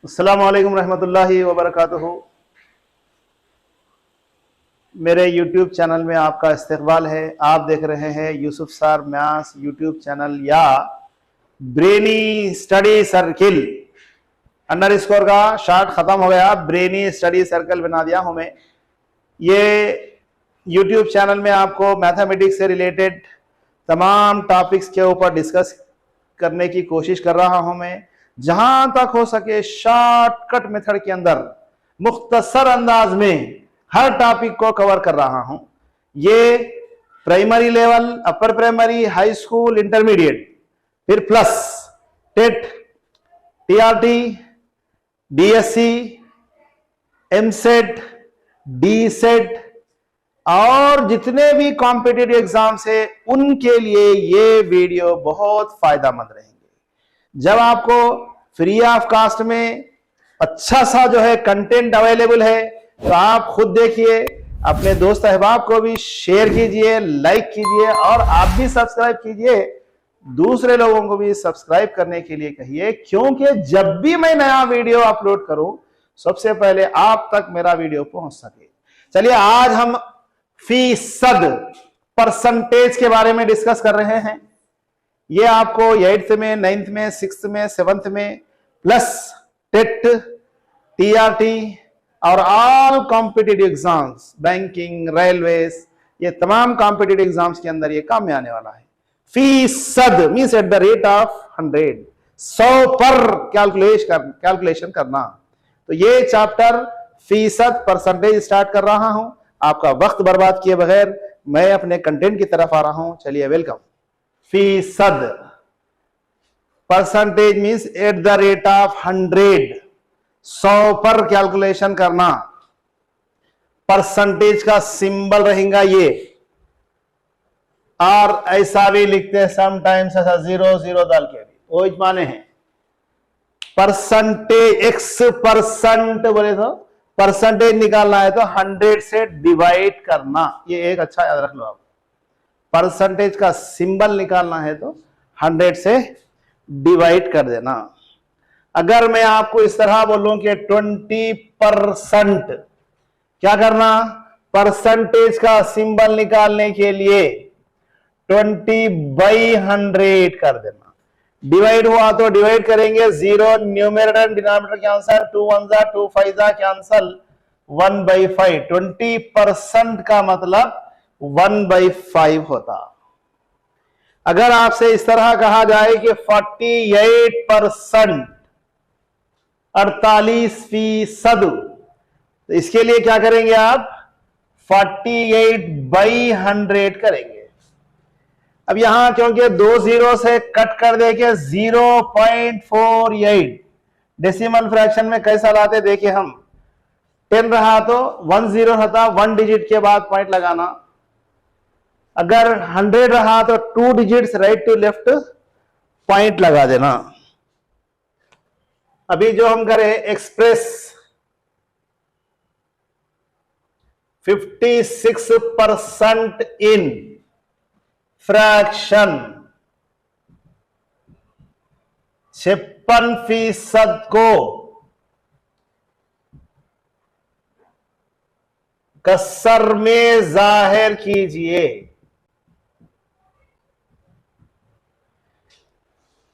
अस्सलामु अलैकुम रहमतुल्लाहि व बरकातुहू। मेरे YouTube चैनल में आपका इस्तकबाल है। आप देख रहे हैं Yusuf sir maths YouTube channel या Brainy Study Circle. Under score का शार्ट खत्म हो गया, ब्रेनी स्टडी सर्कल बना दिया हूं मैं। ये YouTube चैनल में आपको मैथमेटिक्स से रिलेटेड तमाम टॉपिक्स के ऊपर डिस्कस करने की कोशिश कर रहा हूं मैं। जहां तक हो सके शॉर्टकट मेथड के अंदर मुख्तसर अंदाज में हर टॉपिक को कवर कर रहा हूं। ये primary level, upper primary, high school, intermediate, फिर plus, TET, TRT, DSC, EAMCET, DCET और जितने भी कॉम्पिटिटिव एग्जाम्स है उनके लिए ये वीडियो बहुत फायदेमंद रहेंगे। जब आपको फ्री ऑफ कास्ट में अच्छा सा जो है कंटेंट अवेलेबल है तो आप खुद देखिए, अपने दोस्त अहबाब को भी शेयर कीजिए, लाइक कीजिए और आप भी सब्सक्राइब कीजिए। दूसरे लोगों को भी सब्सक्राइब करने के लिए कहिए, क्योंकि जब भी मैं नया वीडियो अपलोड करूं सबसे पहले आप तक मेरा वीडियो पहुंच सके। चलिए आज हम फीसद परसेंटेज के बारे में डिस्कस कर रहे हैं। ये आपको 8th में, 9th में, 6th में, 7th में प्लस टेट, टीआरटी और all competitive exams, banking, railways, ये तमाम कॉम्पिटिटिव एग्जाम्स के अंदर ये काम में आने वाला है। फीसद means at the rate of 100, 100 पर कैलकुलेशन करना। तो ये चैप्टर फीसद परसेंटेज स्टार्ट कर रहा हूं। आपका वक्त बर्बाद किए बगैर मैं अपने कंटेंट की तरफ आ रहा हूं। चलिए वेलकम। फीसद percentage means at the rate of 100, 100 पर कैलकुलेशन करना। परसेंटेज का सिंबल रहेगा ये, और ऐसा भी लिखते हैं समटाइम्स ऐसा 0 डाल के भी, वो माने हैं परसेंटेज। x% बोले तो परसेंटेज निकालना है तो 100 से डिवाइड करना। ये एक अच्छा याद रख लो आप। परसेंटेज का सिंबल निकालना है तो 100 से डिवाइड कर देना। अगर मैं आपको इस तरह बोलूं कि 20%, क्या करना? परसेंटेज का सिंबल निकालने के लिए 20/100 कर देना। डिवाइड हुआ तो डिवाइड करेंगे, 0 न्यूमरेटर डिनोमिनेटर कैंसल, 2 1 जा 2 5 जा कैंसल, 1/5। 20% का मतलब 1/5 होता। अगर आपसे इस तरह कहा जाए कि 48%, 48%, तो इसके लिए क्या करेंगे आप? 48/100 करेंगे। अब यहां क्योंकि 2 0 से कट कर देके 0.48 डेसिमल फ्रैक्शन में कैसा लाते देखिए हम। 10 रहा तो 1 0 रहता, 1 डिजिट के बाद पॉइंट लगाना। अगर 100 रहा तो 2 digits right to left point लगा देना। अभी जो हम करें एक्सप्रेस 56% इन फ्रैक्शन, 56% को कसर में जाहिर कीजिए।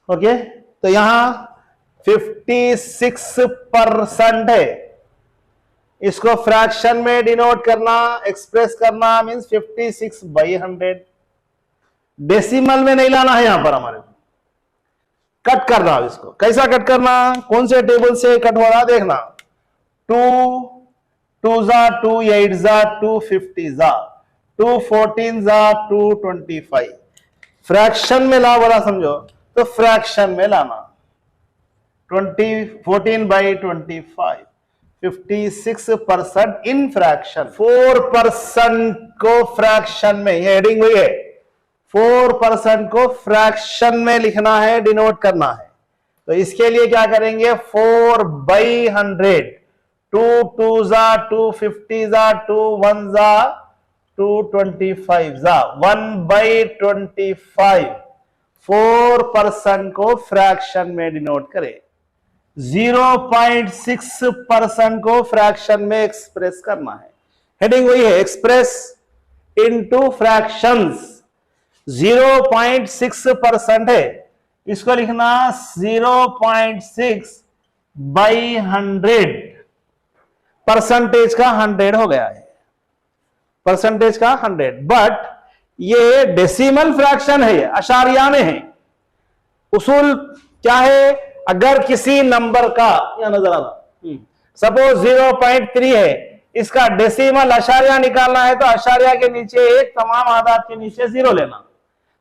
ओके, तो यहां 56% है, इसको फ्रैक्शन में डिनोट करना, एक्सप्रेस करना मींस 56/100। डेसिमल में नहीं लाना है यहां पर हमारे को, कट करना। इसको कैसा कट करना? कौन से टेबल से कट हो रहा देखना। 2 2 जा 2 8 जा 2 50 जा 2 14 जा 2 25। फ्रैक्शन में ला बोला समझो तो फ्रैक्शन में लाना। 14/25, 56% इन फ्रैक्शन। 4% को फ्रैक्शन में, ये हेडिंग हुई है, 4% को फ्रैक्शन में लिखना है, डिनोट करना है। तो इसके लिए क्या करेंगे? 4/100, 2 2 जा 2 50 जा 2 1 जा 2 25 जा 1/25। 4% को फ्रैक्शन में डिनोट करें। 0.6% को फ्रैक्शन में एक्सप्रेस करना है। हेडिंग वही है, एक्सप्रेस इनटू फ्रैक्शंस। 0.6% है, इसको लिखना 0.6 बाई 100। परसेंटेज का 100 हो गया है, परसेंटेज का 100। बट ये डेसिमल फ्रैक्शन है, अशारिया में है। उसूल क्या है, अगर किसी नंबर का, या नजर आना, सपोज 0.3 है, इसका डेसिमल अशारिया निकालना है तो अशारिया के नीचे एक, तमाम आदाद के नीचे 0 लेना।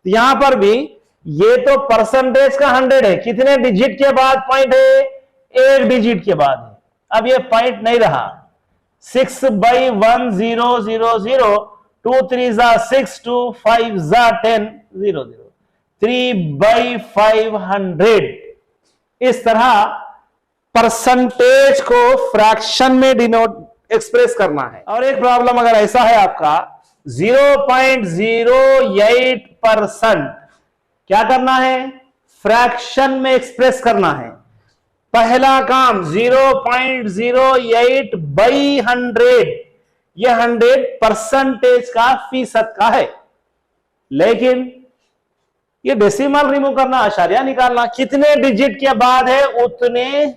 तो यहां पर भी ये तो परसेंटेज का 100 है, कितने डिजिट के बाद पॉइंट है, एक डिजिट के बाद है। अब ये पॉइंट नहीं रहा, 6/1000, 2 3 6, 2 5 10, 0 0, 3/500। इस तरह परसेंटेज को फ्रैक्शन में डिनोट एक्सप्रेस करना है। और एक प्रॉब्लम अगर ऐसा है आपका 0.08%, क्या करना है, फ्रैक्शन में एक्सप्रेस करना है। पहला काम 0.08/100, यह 100 परसेंटेज का फीसद का है। लेकिन ये डेसिमल रिमूव करना, आशारिया निकालना, कितने डिजिट के बाद है उतने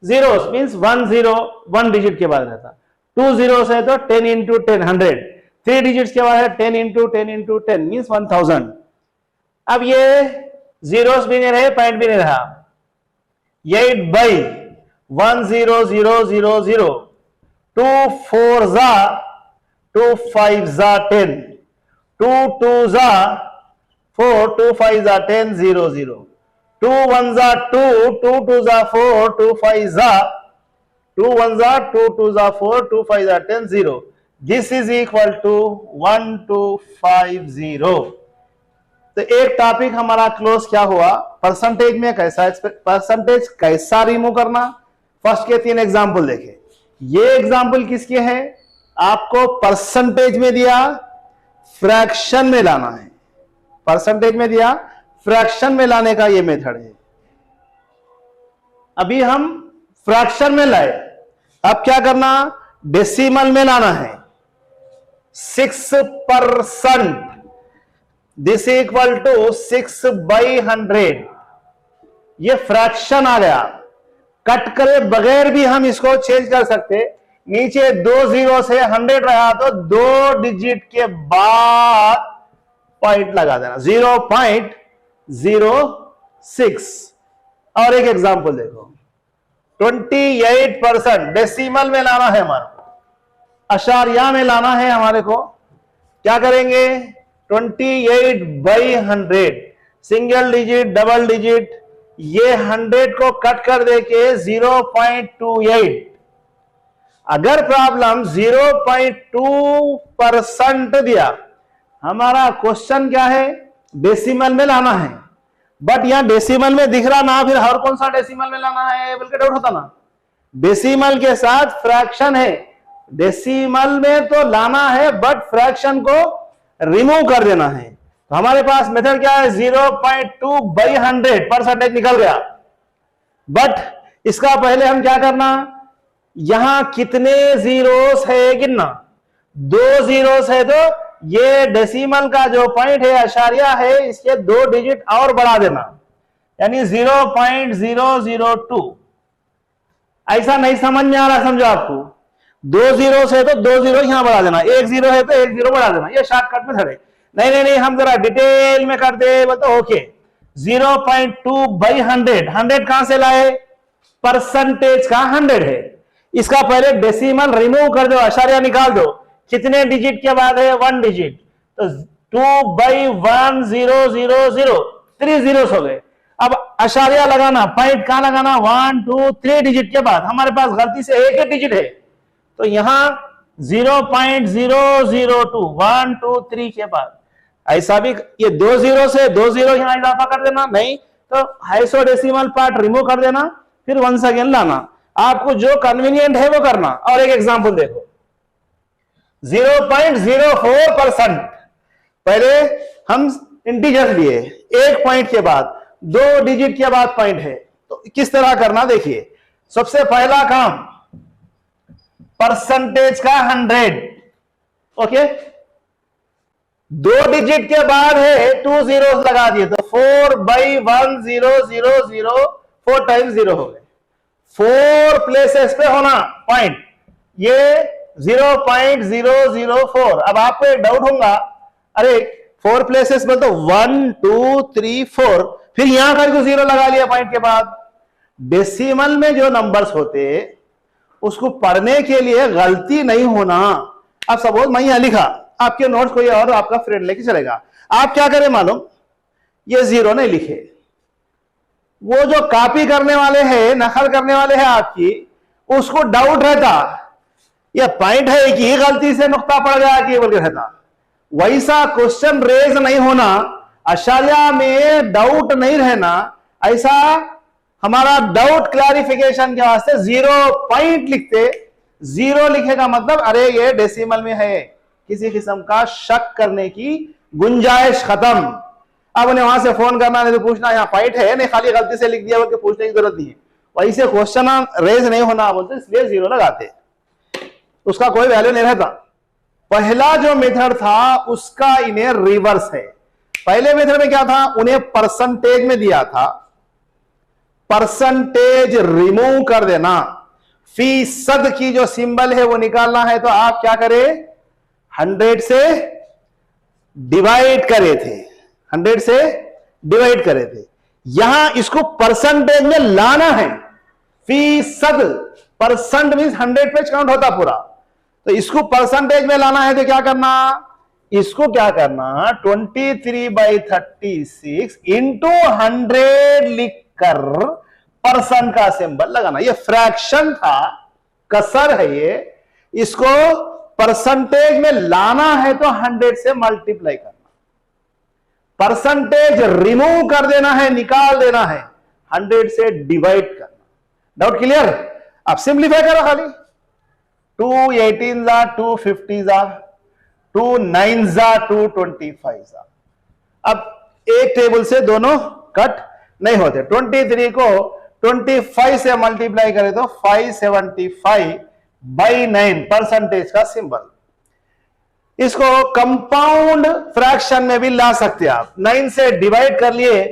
जीरोस, मींस 1 डिजिट के बाद रहता। 2 जीरोस है तो 10 इंटू 10 100, 3 डिजिट के बाद है 10 इंटू 10 इंटू 10 मींस 1000। अब ये जीरोस भी नहीं रहे, पॉइंट भी नहीं रहा, 8/100000, 2 4 2 5 10, 2 2 4, 2 5 10, 0 0, 2 1 2, 2 2 4, 2 5 2 1 2, 2 4, 2 5 10, 0। This is equal to 1250। तो एक टॉपिक हमारा क्लोज क्या हुआ, परसेंटेज में परसेंटेज कैसा रिमूव करना। फर्स्ट के 3 एग्जाम्पल देखे। ये एग्जाम्पल किसके हैं, आपको परसेंटेज में दिया, फ्रैक्शन में लाना है। परसेंटेज में दिया, फ्रैक्शन में लाने का ये मेथड है। अभी हम फ्रैक्शन में लाए, अब क्या करना, डेसिमल में लाना है। 6%, दिस इक्वल टू 6/100। ये फ्रैक्शन आ गया, कट करे बगैर भी हम इसको चेंज कर सकते। नीचे 2 जीरो से 100 रहा तो 2 डिजिट के बाद पॉइंट लगा देना, 0.06। और एक एग्जांपल देखो, 28%, डेसिमल में लाना है हमारे को, अशारिया में लाना है हमारे को। क्या करेंगे, 28/100, सिंगल डिजिट, डबल डिजिट, ये 100 को कट कर देके 0.28। अगर प्रॉब्लम 0.2% दिया, हमारा क्वेश्चन क्या है, डेसिमल में लाना है। बट यहां डेसिमल में दिख रहा ना, फिर हर कौन सा डेसिमल में लाना है बल्कि डाउट होता ना। डेसिमल के साथ फ्रैक्शन है, डेसिमल में तो लाना है बट फ्रैक्शन को रिमूव कर देना है। तो हमारे पास मेथड क्या है, 0.2/100 परसेंटेज निकल गया। बट इसका पहले हम क्या करना, यहां कितने जीरोस है गिनना। 2 जीरोस है तो ये डेसिमल का जो पॉइंट है, अशारिया है, इसके 2 डिजिट और बढ़ा देना, यानी 0.002। ऐसा नहीं समझ में आ रहा, समझो आपको, 2 जीरो है तो 2 जीरो यहां बढ़ा देना, 1 जीरो है तो 1 जीरो बढ़ा देना। ये शॉर्टकट में खड़े, नहीं हम जरा डिटेल में करते बोलते ओके। 0.2/100, 100 कहां से लाए, परसेंटेज का 100 है। इसका पहले डेसिमल रिमूव कर दो, अशारिया निकाल दो, कितने डिजिट के बाद है, 1 डिजिट, तो 2/1000, 3 जीरोस हो गए। अब अशारिया लगाना, पॉइंट कहां लगाना, 1 2 3 डिजिट के बाद। हमारे पास गलती से एक डिजिट है तो यहां 0.002, 1 2 3 के बाद। ऐसा भी ये 2 जीरो से 2 जीरो यहां इजाफा कर देना, नहीं तो हाइसोडेसिमल पार्ट रिमूव कर देना, फिर वंस अगेन लाना। आपको जो कन्वीनियंट है वो करना। और एक एग्जांपल देखो, 0.04%। पहले हम इंटीजर लिए, एक पॉइंट के बाद 2 डिजिट के बाद पॉइंट है, तो किस तरह करना देखिए। सबसे पहला काम परसेंटेज का 100, ओके, 2 डिजिट के बाद है 2 zeros लगा दिए तो 4/1000, 4 टाइम्स 0 हो गए। 4 प्लेसेस पे होना पॉइंट, ये 0.004। अब आपको एक डाउट होगा, अरे 4 प्लेसेस में तो 1 2 3 4, फिर यहां का 0 लगा लिया पॉइंट के बाद। डेसिमल में जो नंबर्स होते उसको पढ़ने के लिए गलती नहीं होना। अब सपोज मैं यहां लिखा, आपके नोट्स कोई और आपका फ्रेंड लेके चलेगा, आप क्या करें मालूम, ये 0 नहीं लिखे, वो जो कॉपी करने वाले हैं, नकल करने वाले हैं आपकी, उसको डाउट रहता ये पॉइंट है कि गलती से नुक्ता पड़ गया कि बोल के रहता। वैसा क्वेश्चन रेज नहीं होना, अशालिया में डाउट नहीं रहना, ऐसा हमारा डाउट क्लैरिफिकेशन के वास्ते 0 पॉइंट लिखते। 0 लिखे का मतलब अरे ये डेसिमल में है, किसी किस्म का शक करने की गुंजाइश खत्म। अब उन्हें वहां से फोन करना नहीं तो पूछना यहाँ पॉइंट है नहीं, खाली गलती से लिख दिया बोल के पूछने की जरूरत नहीं है। वैसे क्वेश्चन रेज नहीं होना बोलते, इसलिए 0 लगाते, उसका कोई वैल्यू नहीं रहता। पहला जो मेथड था उसका इन्हें रिवर्स है। पहले मेथड में क्या था, उन्हें परसेंटेज में दिया था, परसेंटेज रिमूव कर देना, फीसद की जो सिंबल है वो निकालना है तो आप क्या करें, 100 से डिवाइड करे थे, 100 से डिवाइड करे थे। यहां इसको परसेंटेज में लाना है, फीसद, परसेंट मींस 100 पे काउंट होता पूरा, तो इसको परसेंटेज में लाना है तो क्या करना, इसको क्या करना 23/36 इंटू 100 लिखकर परसेंट का सिंबल लगाना। ये फ्रैक्शन था, कसर है ये, इसको परसेंटेज में लाना है तो 100 से मल्टीप्लाई करना, परसेंटेज रिमूव कर देना है, निकाल देना है, 100 से डिवाइड करना। Doubt clear? अब सिंप्लीफाई करो खाली, 2 18 जा, 2 50 जा, 2 9 जा, 2 25 जा। अब एक टेबल से दोनों कट नहीं होते। 23 को 25 से मल्टीप्लाई करें तो 575/9 परसेंटेज का सिंबल। इसको कंपाउंड फ्रैक्शन में भी ला सकते हैं आप। 9 से डिवाइड कर लिए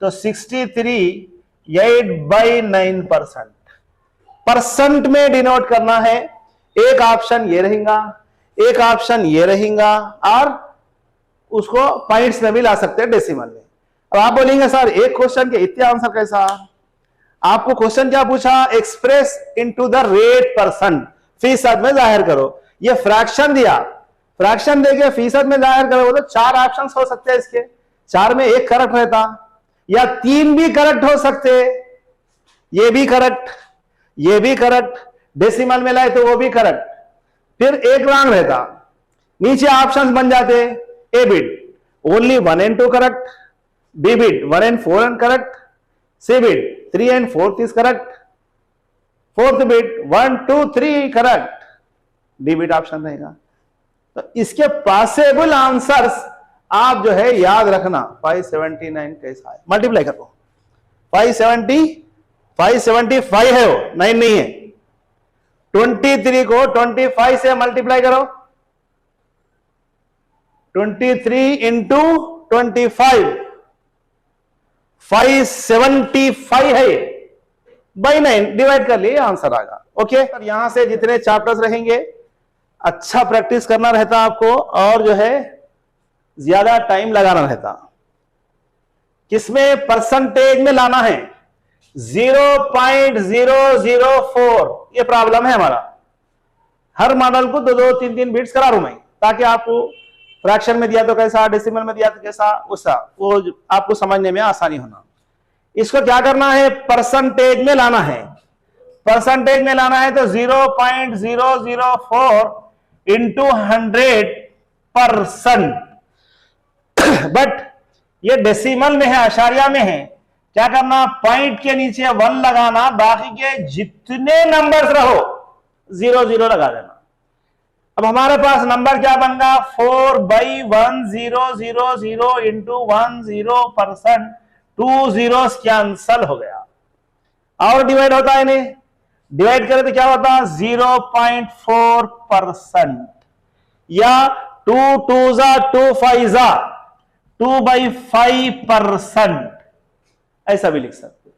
तो 63 8/9%। परसेंट में डिनोट करना है, एक ऑप्शन ये रहेगा, एक ऑप्शन ये रहेगा, और उसको पॉइंट्स में भी ला सकते हैं डेसिमल में। अब आप बोलेंगे सर एक क्वेश्चन के इतने आंसर कैसा? आपको क्वेश्चन क्या पूछा, express into the rate percent, फीसद में जाहिर करो। ये फ्रैक्शन दिया, फ्रैक्शन देके फीसद में जाहिर करो तो 4 ऑप्शन हो सकते हैं इसके, 4 में एक करेक्ट रहता, या 3 भी करेक्ट हो सकते, ये भी करेक्ट, ये भी करेक्ट, डेसिमल में लाए तो वो भी करेक्ट, फिर एक रॉन्ग रहता। नीचे ऑप्शंस बन जाते, A bit only 1 and 2 correct, B bit 1 and 4 correct, C bit 3 and 4 is correct, fourth bit 1 2 3 correct, D bit option रहेगा। तो इसके पॉसिबल आंसर्स आप जो है याद रखना। 579 कैसा है, मल्टीप्लाई करो, 575 है वो, 9 नहीं है। 23 को 25 से मल्टीप्लाई करो, 23 इंटू 25, 575 है, बाई 9 डिवाइड कर लिए, आंसर आएगा। ओके, यहां से जितने चैप्टर्स रहेंगे अच्छा प्रैक्टिस करना रहता आपको, और जो है ज्यादा टाइम लगाना रहता। किसमें? परसेंटेज में लाना है, 0.004। ये प्रॉब्लम है हमारा, हर मॉडल को 2-2 3-3 बिट्स करा रहा हूं मैं, ताकि आपको फ्रैक्शन में दिया तो कैसा, डेसिमल में दिया तो कैसा, उसका वो आपको समझने में आसानी होना। इसको क्या करना है, परसेंटेज में लाना है, परसेंटेज में लाना है तो 0.004 इंटू 100%। बट ये डेसिमल में है, आशारिया में है, क्या करना, पॉइंट के नीचे 1 लगाना, बाकी के जितने नंबर्स रहो 0 0 लगा देना। अब हमारे पास नंबर क्या बन गया, 4/1000 इंटू 10%, 2 zeros कैंसल हो गया। और डिवाइड होता है नहीं, डिवाइड करें तो क्या होता है 0.4%, या 2 2 जा 2 5 जा 2/5%, ऐसा भी लिख सकते हैं।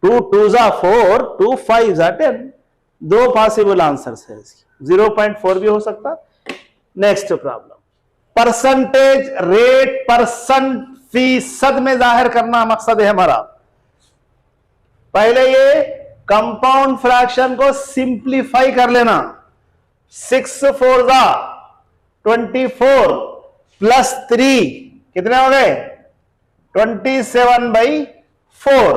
2 2 जा 4, 2 5 जा 10, दो पॉसिबल आंसर्स है इसकी, 0.4 भी हो सकता। Next problem, percentage rate percent फीसद में जाहिर करना मकसद है हमारा। पहले ये कंपाउंड फ्रैक्शन को सिंप्लीफाई कर लेना। 6 4 जा 24 प्लस 3 कितने हो गए 27/4।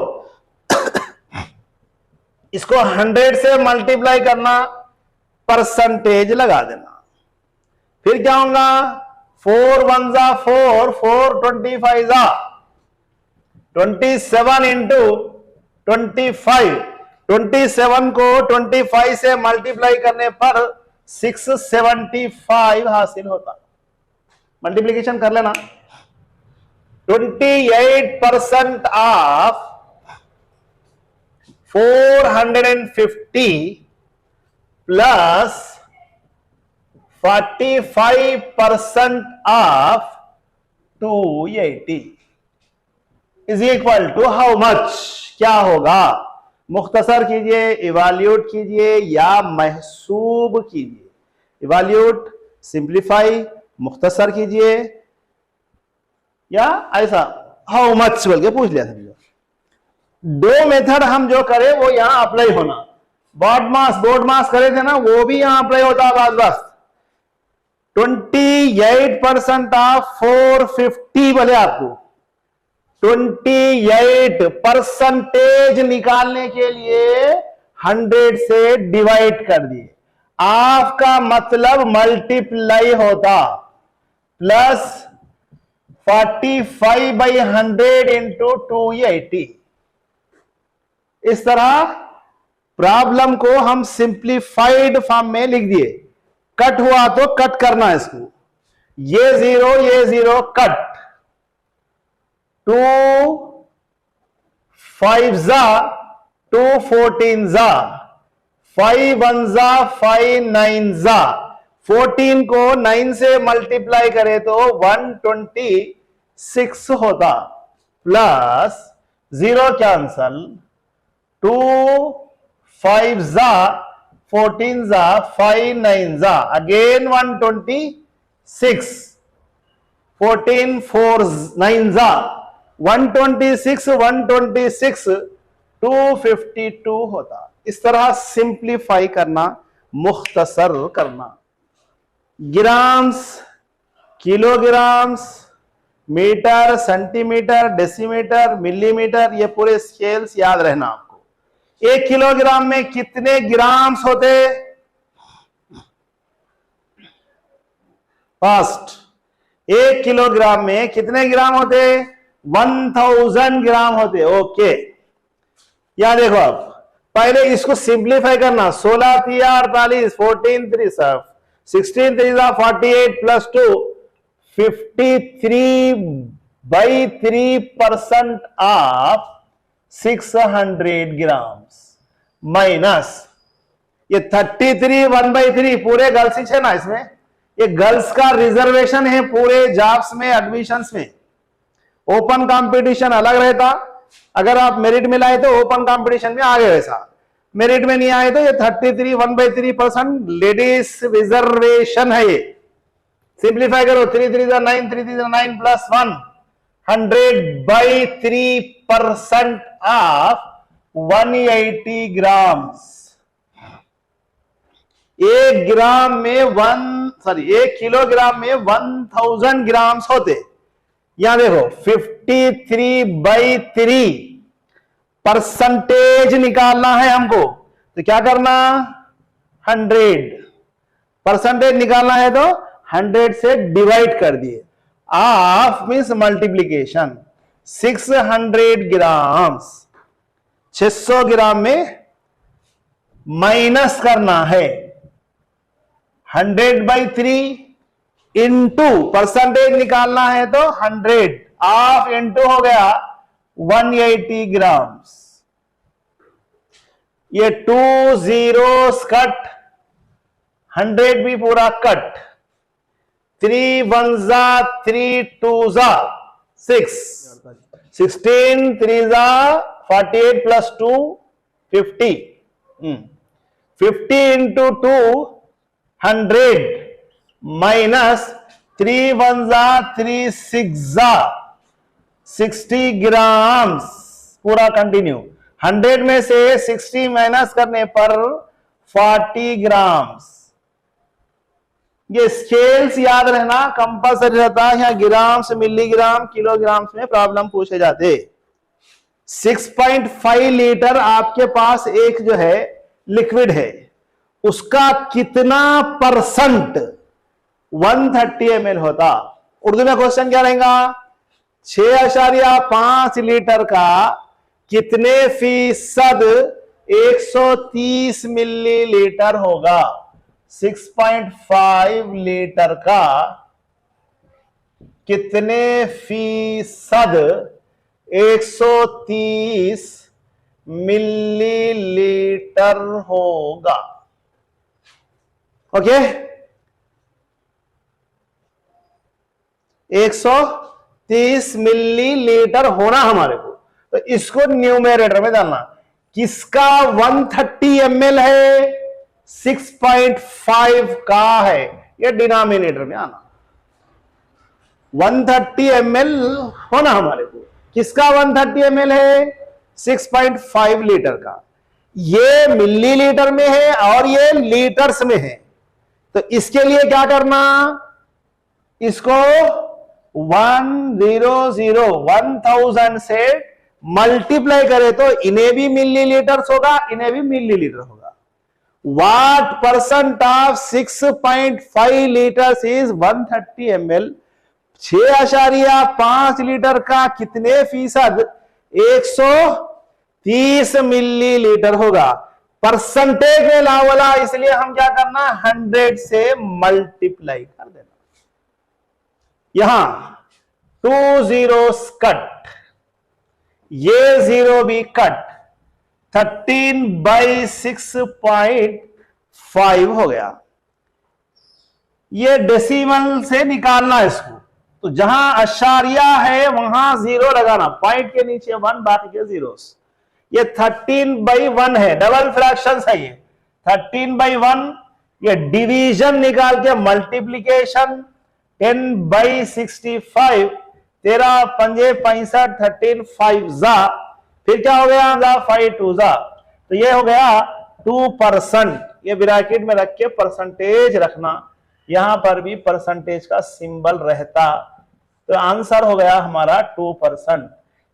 इसको 100 से मल्टीप्लाई करना, परसेंटेज लगा देना, फिर क्या होगा 4 1 जा 4, 4 25 जा 27 इंटू 25, 27 को 25 से मल्टीप्लाई करने पर 675 हासिल होता। मल्टीप्लीकेशन कर लेना। 28% of 450 plus 45% of 280 is equal to how much? क्या होगा? मुख्तसर कीजिए, इवैल्यूएट कीजिए या महसूब कीजिए। इवैल्यूएट, सिंप्लीफाई, मुख्तसर कीजिए या ऐसा हाउ मच बोल के पूछ लिया था। दो मेथड हम जो करें वो यहां अप्लाई होना। बोर्ड मास करे थे ना, वो भी यहां अप्लाई होता है। बस 28% ऑफ 450 बोले आपको। 28% निकालने के लिए 100 से डिवाइड कर दिए। आपका मतलब मल्टीप्लाई होता प्लस 45/100 इंटू 280। इस तरह प्रॉब्लम को हम सिंप्लीफाइड फॉर्म में लिख दिए। कट हुआ तो कट करना इसको, ये 0 कट, 2 5 जा 2 14 जा 5 1 जा 5 9 जा 14 को 9 से मल्टीप्लाई करें तो 126 होता, प्लस 0 कैंसल, 2 5 जा 14 जा 5 9 जा अगेन 126, 14 4 9 जा 126 252 होता। इस तरह सिंप्लीफाई करना, मुख्तसर करना। Grams, kilograms, metre, centimetre, decimetre, millimetre, ये पूरे स्केल्स याद रहना आपको। 1 किलोग्राम में कितने ग्राम्स होते? फर्स्ट, 1 किलोग्राम में कितने ग्राम होते? 1000 ग्राम होते। ओके, यहां देखो आप पहले इसको सिंप्लीफाई करना। 16 3 48, 14 3 16 3 48 प्लस 2 53/3% ऑफ 600 ग्राम्स माइनस ये 33 1/3 पूरे गर्ल्स ही है ना। इसमें ये गर्ल्स का रिजर्वेशन है पूरे जॉब्स में, एडमिशंस में। ओपन कंपटीशन अलग रहता। अगर आप मेरिट में लाए तो ओपन कंपटीशन में आगे, वैसा मेरिट में नहीं आए तो ये 33 1/3% लेडीज रिजर्वेशन है। ये सिंप्लीफाई करो, 3 3 9 3 3 9 प्लस 1 100/3% ऑफ 180 ग्राम्स। 1 किलोग्राम में 1000 ग्राम्स होते। यहां देखो 53/3% निकालना है हमको, तो क्या करना 100% निकालना है तो 100 से डिवाइड कर दिए। Of means multiplication. 600 ग्राम्स 600 ग्राम में माइनस करना है 100/3 इंटू परसेंटेज निकालना है तो 100 ऑफ इंटू हो गया 180 ग्राम्स। ये 2 zeros कट, 100 भी पूरा cut, 3 1s 3 2s 6, 16 3s 48 plus 2 50, 50 into 2 100 minus 3 1s 3 6s 60 grams, पूरा कंटिन्यू। 100 में से 60 माइनस करने पर 40 ग्राम्स। ये स्केल्स याद रहना कंपल्सरी रहता है, यहाँ ग्राम्स, मिलीग्राम, किलोग्राम्स में प्रॉब्लम पूछे जाते। 6.5 लीटर आपके पास एक जो है लिक्विड है, उसका कितना परसेंट 130 ml होता? उर्दू में क्वेश्चन क्या रहेगा? 6.5 लीटर का कितने फीसद 130 मिलीलीटर होगा? 6.5 लीटर का कितने फीसद 130 मिलीलीटर होगा? ओके, 130 मिलीलीटर होना हमारे को, तो इसको न्यूमेरेटर में डालना। किसका 130 ml है? 6.5 का है, ये डिनोमिनेटर में आना। 130 ml होना हमारे को, किसका 130 ml है? 6.5 लीटर का। ये मिलीलीटर में है और ये लीटर्स में है, तो इसके लिए क्या करना? इसको 1000 से मल्टीप्लाई करे तो इन्हें भी मिलीलीटर्स होगा, इन्हें भी मिलीलीटर होगा। What percent of 6.5 litres is 130 ml? 6.5 litre का कितने फीसद 130 मिलीलीटर होगा? परसेंटेज में लावला, इसलिए हम क्या करना? 100 से मल्टीप्लाई कर देना। यहां 2 zeros कट, ये 0 भी कट, 13/6.5 हो गया। ये डेसिमल से निकालना इसको, तो जहां अशारिया है वहां 0 लगाना, पॉइंट के नीचे 1, बाकी के जीरोस। ये 13/1 है, डबल फ्रैक्शन है ये 13/1। ये डिवीजन निकाल के मल्टीप्लीकेशन 10/65, 13 पंजे 65, 13 5 जा, फिर क्या हो गया? 5 2 जा, तो ये हो गया 2%। ये ब्रैकेट में रख के परसेंटेज रखना, यहां पर भी परसेंटेज का सिंबल रहता, तो आंसर हो गया हमारा 2%।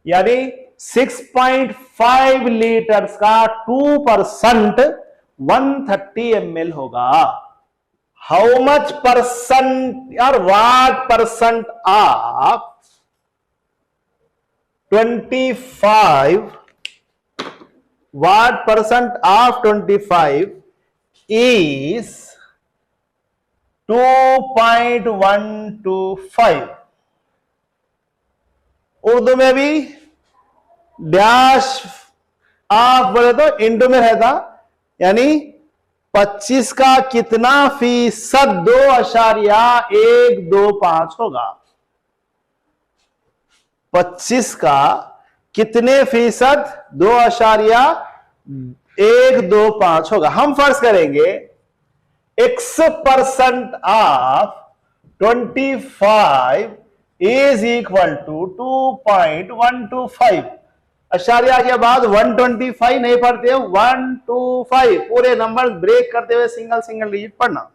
यानी 6.5 लीटर्स का 2% 130 ml होगा। हाउ मच परसेंट और what percent of 25, what percent of 25 is 2.125? Urdu में भी डैश ऑफ बोले तो इंटू में रहता, यानी 25 का कितना फीसद 2.125 होगा? 25 का कितने फीसद 2.125 होगा? हम फर्ज करेंगे x% of 25 is equal to 2.125। अशारिया के बाद 125 नहीं पढ़ते, 125 पूरे नंबर ब्रेक करते हुए सिंगल सिंगल डिजिट पढ़ना।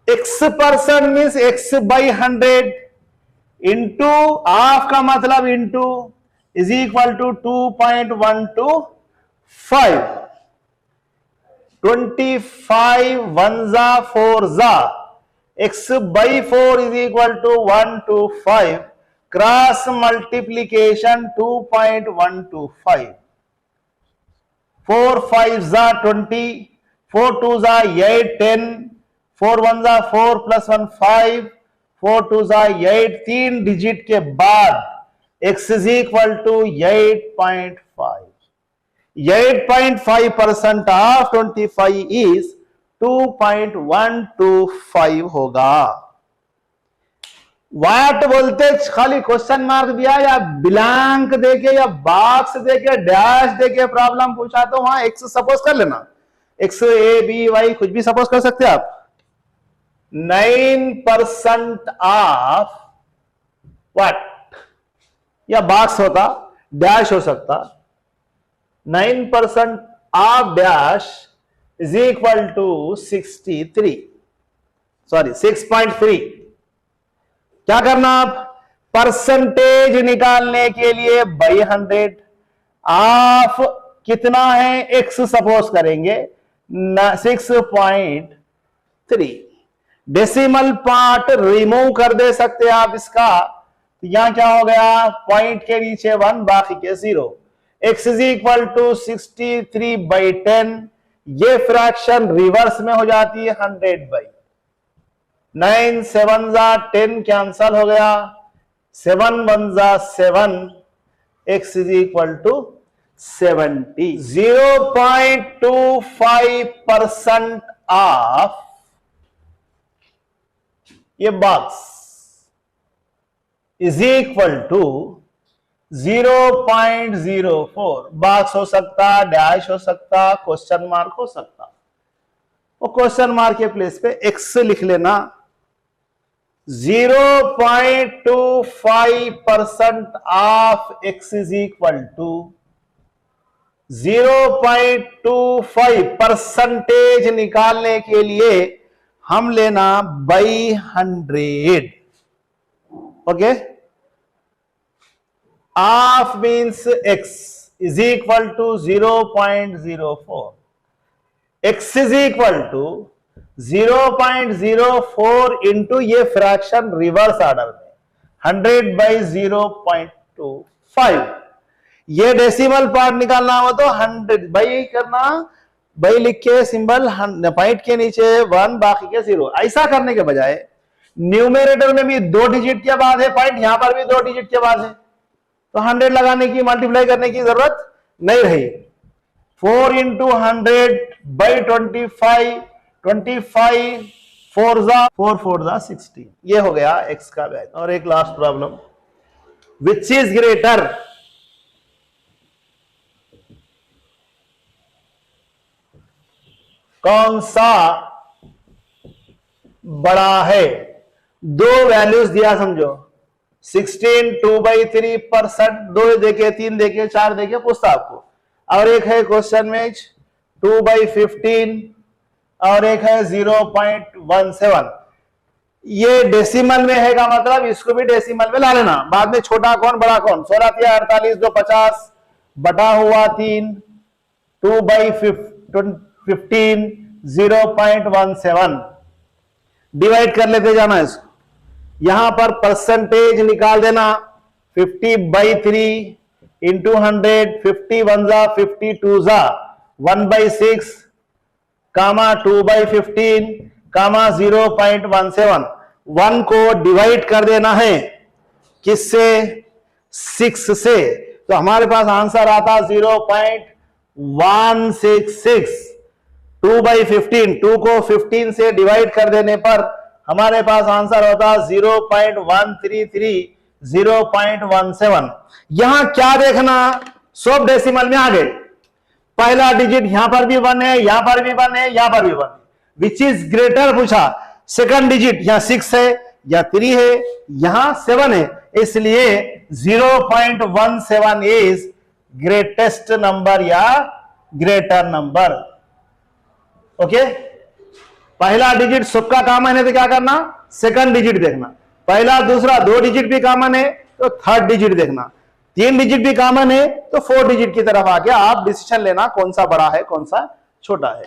x% means x/100 into half का मतलब इंटू इज इक्वल टू 2.125। 25 1 जा 4 जा, x/4 is equal to 125, cross multiplication 2.125। 4 5 जा 20, 4 2 जा 8 10, 4 1 जा 4 प्लस 1 5, 4 2 जा 8, 3 डिजिट के बाद x is equal to 8.5। 8.5% of 25 is 2.125 होगा। व्हाट बोलते खाली क्वेश्चन मार्क दिया या ब्लैंक देके या बॉक्स देके डैश देके प्रॉब्लम पूछा तो वहां एक्स सपोज कर लेना, एक्स ए बी वाई कुछ भी सपोज कर सकते हैं आप। 9% ऑफ व्हाट, या बॉक्स होता डैश हो सकता, 9% of dash is equal to 6.3। क्या करना आप, परसेंटेज निकालने के लिए बाई 100 ऑफ कितना है एक्स सपोज करेंगे 6.3। डेसिमल पार्ट रिमूव कर दे सकते हैं आप इसका, तो यहां क्या हो गया, पॉइंट के नीचे 1 बाकी के 0। x इज इक्वल टू 63/10, ये फ्रैक्शन रिवर्स में हो जाती है 100/। 9 7 10 कैंसल हो गया, 7 1 7, x is equal to 70। 0.25% of ये box is equal to 0.04। Box हो सकता, डैश हो सकता, क्वेश्चन मार्क हो सकता। वो क्वेश्चन मार्क के प्लेस पे एक्स लिख लेना। 0.25% of x is equal to 0.25 percentage निकालने के लिए हम लेना by 100। Okay, of means x is equal to 0.04, x is equal to 0.04 into ये फ्रैक्शन रिवर्स ऑर्डर में 100/0.25। ये डेसिमल पार्ट निकालना हो तो 100 बाई करना, बाई लिख के सिंबल पॉइंट के नीचे 1 बाकी के 0। ऐसा करने के बजाय न्यूमेरेटर में भी 2 डिजिट के बाद है पॉइंट, यहां पर भी 2 डिजिट के बाद है, तो 100 लगाने की मल्टीप्लाई करने की जरूरत नहीं रही। 4 इंटू 100/25, 25 4 4 16, ये हो गया x का वैल्यू। और एक last problem, which is greater, कौन सा बड़ा है। 2 वैल्यूज दिया समझो, 16 2/3%, 2 देके 3 देके 4 देके पूछता आपको, और एक है क्वेश्चन में 2/15 और एक है 0.17। ये डेसिमल में है का मतलब इसको भी डेसिमल में ला लेना, बाद में छोटा कौन बड़ा कौन। 16 × 48 2 50 बटा हुआ 3, 2/15 0.17 डिवाइड कर लेते जाना इसको। यहां पर परसेंटेज निकाल देना, 50/3 इंटू 100, 50 1 50 2 1/6 कामा 2/15 कामा 0.17। 1 को डिवाइड कर देना है किससे, 6 से, तो हमारे पास आंसर आता 0.166। 2/15, 2 को 15 से डिवाइड कर देने पर हमारे पास आंसर होता 0.133, 0.17। यहां क्या देखना, सब डेसिमल में आ गए। पहला डिजिट यहां पर भी 1 है, यहां पर भी 1 है, यहां पर भी 1 है। विच इज ग्रेटर पूछा, सेकंड डिजिट यहां 6 है या 3 है, यहां 7 है, इसलिए 0.17 इज ग्रेटेस्ट नंबर या ग्रेटर नंबर। ओके, पहला डिजिट सबका कॉमन है तो क्या करना, सेकंड डिजिट देखना। पहला दूसरा 2 डिजिट भी कॉमन है तो थर्ड डिजिट देखना। 3 डिजिट भी कॉमन है तो 4 डिजिट की तरफ आके आप डिसीजन लेना कौन सा बड़ा है कौन सा छोटा है।